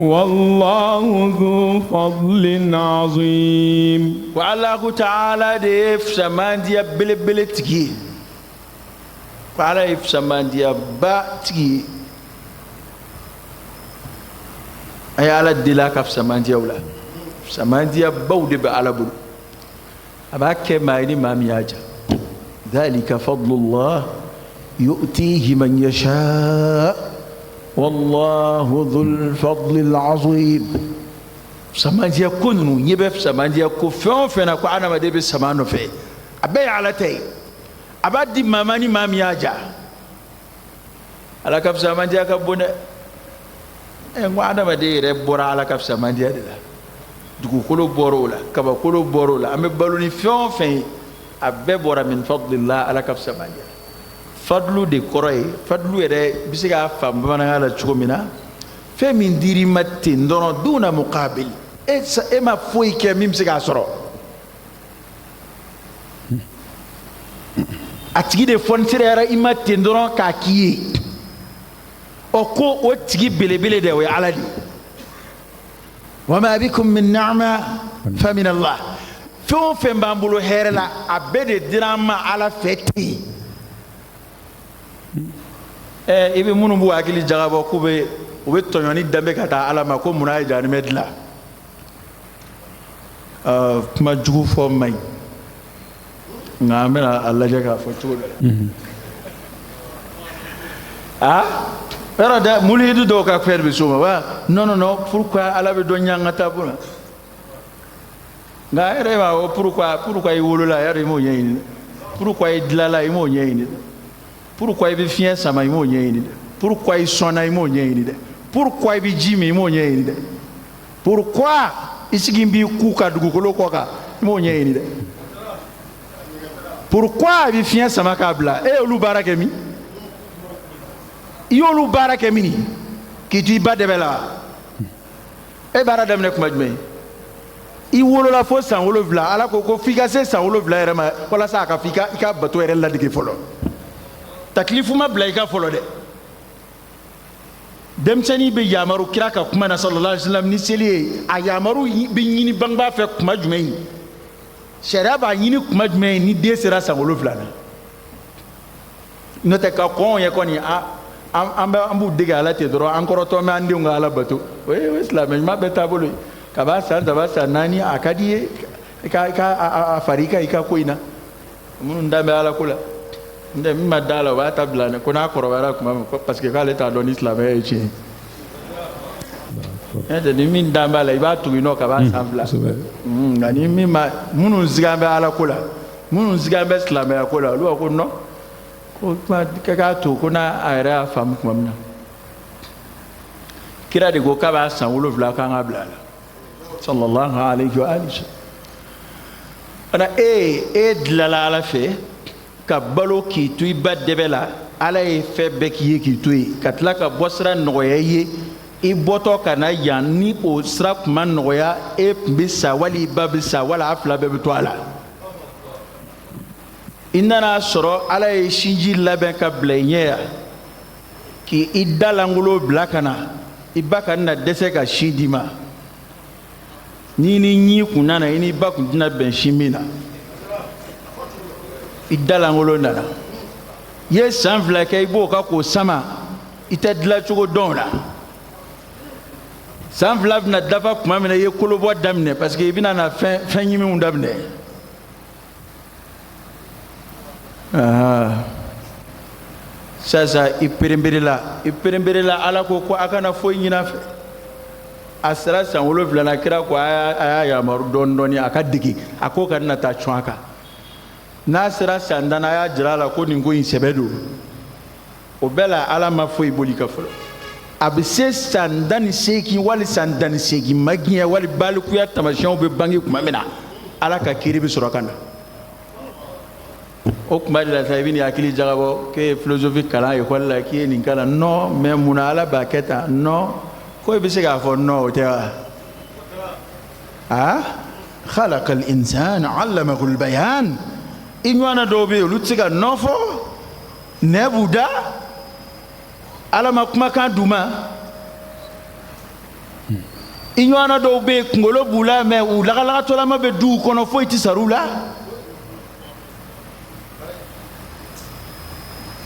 والله ذو فضل عظيم. والله تعالى ديف سمانديا بلتكي فعلا يف سمانديا باتكي أي على الدلاك في سمانديا ولا سمانديا بود بعلى بول أباك ما يني ما مياجا ذلك فضل الله يؤتيه من يشاء والله ذو الفضل العظيم. سمانديا كنو يبف سمانديا كفون فينا كوانا ما دي بسمانو في أبي على تي أبادي ماماني مامياجا على كف سمانديا كبونه وانا ما دي ربورا على كف سمانديا دي دكو كلو بورولا كبا كلو بورولا أمي بالوني فيون فين أبي بورا من فضل الله على كف سمانديا fadlu de koroy fadlu ere bisiga fam bana ala chugomina fe min diri matte ndono duna muqabil e ma foi ke mim siga soro atigi de fontire era imatte ndono ka kiye o ko o tigi belebele de we aladi wama bikum min ni'ma fa min Allah fo fe mbambulo herela abede dirama ala feti ibe munu bu akili jagabo kube ube tonyoni dambe kata alama ko munay jani medla kuma jugu fo may ngamena Allah jaga fo tudo era da mulidu do ka faire bi suma wa non pourquoi ala be do nyangata buna nga ere wa pourquoi iwolola yare mo yeyini pourquoi idlala imo yeyini pourquoi il veut finir ça mais il m'a dit pourquoi il sonne il m'a dit pourquoi il jimi il m'a dit pourquoi il s'gimbi kuka dugu kolo koka il m'a dit pourquoi il veut finir ça makabla et olu barakemi yolu barakemi qui tu ba debela e bara dem ne kuma jme i wolo la fo san wolo vla ala ko fika se san wolo vla rema wala sa ka fika ika bato ere la digi folo taklifu ma blaika folo de demsani be yamaru kiraka kuma na sallallahu alaihi wasallam ni seli a yamaru be nyini bangba fe kuma jumai sharia ba nyini kuma jumai ni de sera sangolo flana note ka ko ye koni ambu diga ala te doro encore to me andi ngala bato we islam ma beta bolo ka ba sa nani akadie ka farika ika koina mun ndambe ala kula nde mi madala wa tablane kuna korobara kuma parce que quand l'état don islam est chez de mi ndambala iba tuino ka ba sambla ngani mi ma munu zigambe ala kula munu zigambe islam ya kula lu ko no ko ma ka to kuna ara fam kuma mna kira de go ka ba san wolo vla ka ngabla sallallahu alayhi wa alihi ana dlala ala fe ka balo ki tuy badebela ala e fe be ki ki tuy katla ka bosra noya ye i boto kana yanni o srap man noya e bisa wali babisa wala afla be to ala inna soro ala e shinji laben ka blenye ki idalangulo blakana ibaka na dese ka shidima ni kunana ini baku dina ben shimina idalangolo nana ye sanfla kay bo ka ko sama itadla chugo donla sanfla na dafa kuma mena ye kolobo damne parce que ibina na fin yimi undamne sasa iperembirila ala ko akana fo nyina fe asra san wolo vlana kira ko aya ya maru dondoni akadigi akoka na ta chwaka nasira sandana ya jirala ko ningo insebedo obela ala ma fo iboli ka folo abise sandani seki wali sandani seki magiya wali balku ya tamashan be bangi kuma mena ala ka kiribi surakana o kuma de la sabini akili jagabo ke philosophie kala e wala ki ni kala no mais muna ala baketa no ko be se ga fo no te خلق الإنسان علمه البيان إنوانا دوبي لوتسيكا نوفو نبودا على ما كان دوما inywana do be ngolo bula me u lagala tola ma be du kono fo iti sarula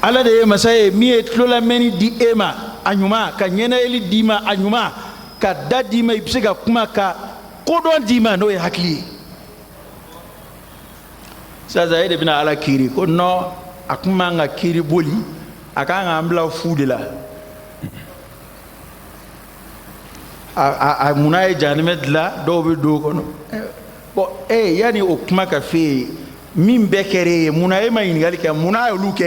ala de masaye mi et lola meni di ema anyuma ka nyena eli dima anyuma ka dadima ipsega kuma ka kodon dima no e hakli sa zaide bina ala kiri ko no akuma nga kiri boli aka nga ambla fudela a munaye janimet la do be do kono bo yani o kuma ka fe min bekere munaye mayni gali ka munaye luke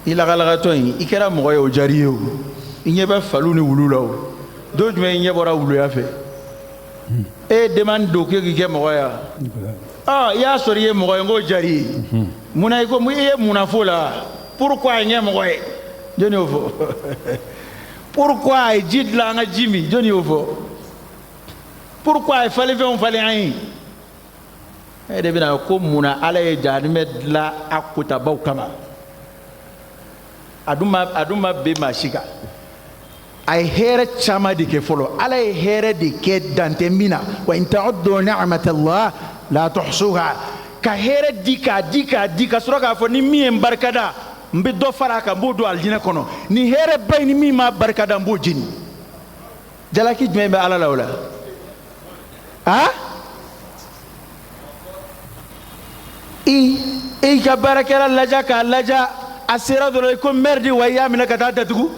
ila gala to ikera mo yo jariyo inyeba faluni wululawo do jme nyebora wulu ya fe demande do ke mo ya ya soriye mo ngo jari munaye ko mu munafola pourquoi nyemo joni ofo pourquoi jid la nga jimi joni ofo pourquoi fallait on fallait ain de bina ko muna ala e jadime la akuta baw kama aduma be mashika ay here chama de ke folo ala e here de ke dantembina wa in ta'uddu ni'matallah la tuhsuha ka here dika sura fo ni mi embarkada mbe do faraka mbodo aljina kono ni here bayni mi ma barkada mbo jini jalaki jmebe ala lawla i ka barakala laja ka laja asira do ko merdi waya mina kata tatugu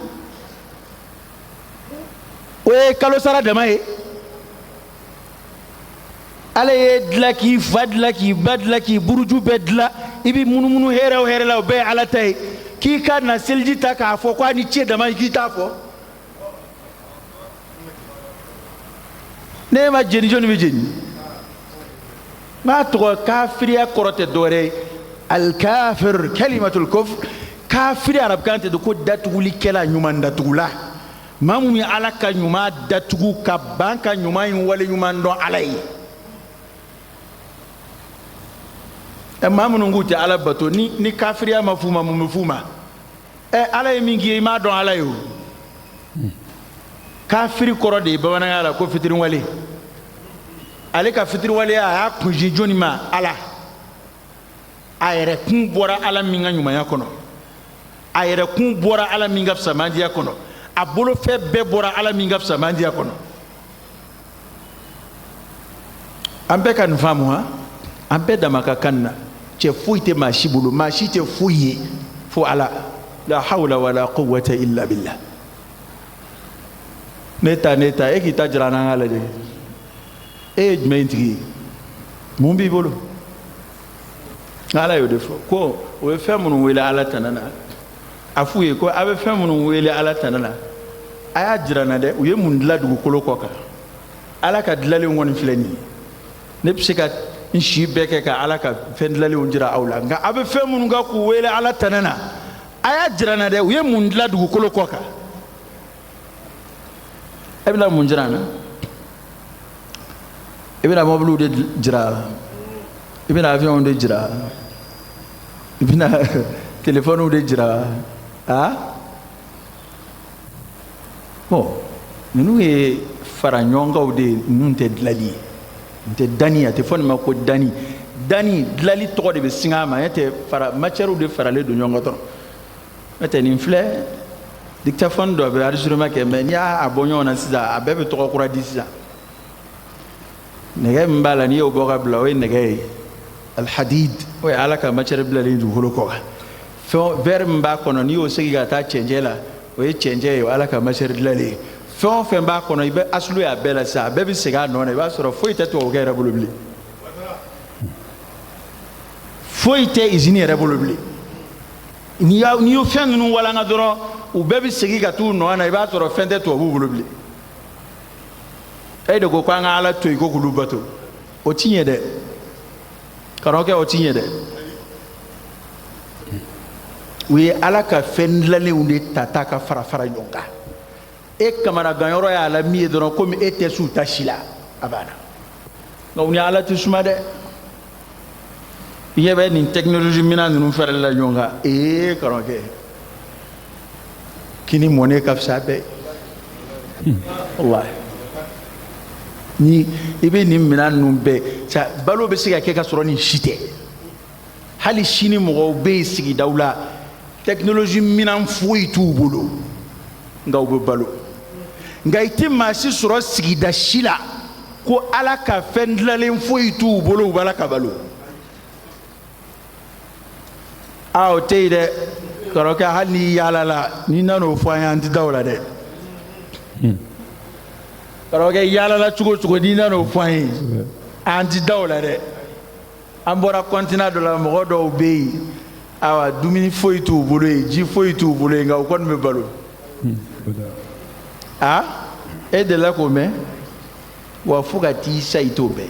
we kalo sara damae ale dlaki fadlaki badlaki buruju bedla ibi munu here la be ala tay ki ka na selji ta ka fo kwa ni che dama ki ta fo ne ma jeni joni mi jeni ma to kafiriya korote dore al kafir kalimatul kufr kafiri arab kante do ko datuguli kela nyuma ndatugula mamu mi ala ka nyuma datugu ka banka nyuma yin wale nyuma ndo alai mamu nguti ala bato ni kafiriya mafuma mumfuma ala mingi ma don ala yo kafiri korode be wana ala ko Fitiriwale ale ka Fitiriwale ya kunji joni ma ala ayere kun bora ala minga nyuma yakono ayere kun bora ala minga samandi yakono abolo fe be bora ala minga samandi yakono ambe kan famu ambe da makakanna che fuite mashibulu mashite fuye fu ala la hawla wala quwwata illa billah neta ekita jirana ala de menti mumbi bolo ala yo defo ko o fe mun wele ala tanana afuye ko abe fe mun wele ala tanana aya jirana de uye mun ladugo kolo koka ala ka dilale won fleni ne psika inshi beke ka ala ka fendlale unjira awla nga abe fe mun nga ku wele ala tanana aya jirana de uye mun ladugo kolo koka ebla mun jirana ibina moblu de jira ibina avion de jira ibina téléphone de jira bon nous e faranyonga de nunte dlali nte dani ate fon ma ko dani dlali to de be singama ete fara matière de farale do nyonga to ete ni fle dictaphone do be arjuruma ke men ya abonyo na sisa abebe to ko radisa nege mbala ni oboga blawe nege al hadid o alaka matière blali du holoko fo ver mba kono ni o segi ga ta changela o e change yo alaka matière blali fo fe mba kono ibe aslu ya bela sa bebe sega no ne ba soro foite to o ga rebolubli foite izini rebolubli ni yo fen nu wala nga doro o bebe segi ga tu no na iba soro fende to o bulubli de ko kwa nga ala to iko kulubato o tinye de karoke o tinye de wi ala ka fendlale unde tata ka fara nyonga kamara ganyoro ya ala mi dono comme ete su tashila abana no ni ala tusuma de yebe ni technologie mina nu fere la nyonga karoke kini mone ka sabe wallahi ni ibe ni mina numbe sa balo be siga ke ka soro ni shite hali shini mo be sigi dawla technology minan foyi tu bolo ngaw be balo ngay timma si soro sigi da shila ko ala ka fendlalen foyi tu bolo bala ka balo aw teyde karoka hali yala la ni nano fo anti dawla de karoka yala la chugo ni nano fo anti dawla de ambora kontina do la mo do be awa dumini foyi tu bolo ji foyi tu bolo nga ko me balo e de la ko me wa fuga ti saito be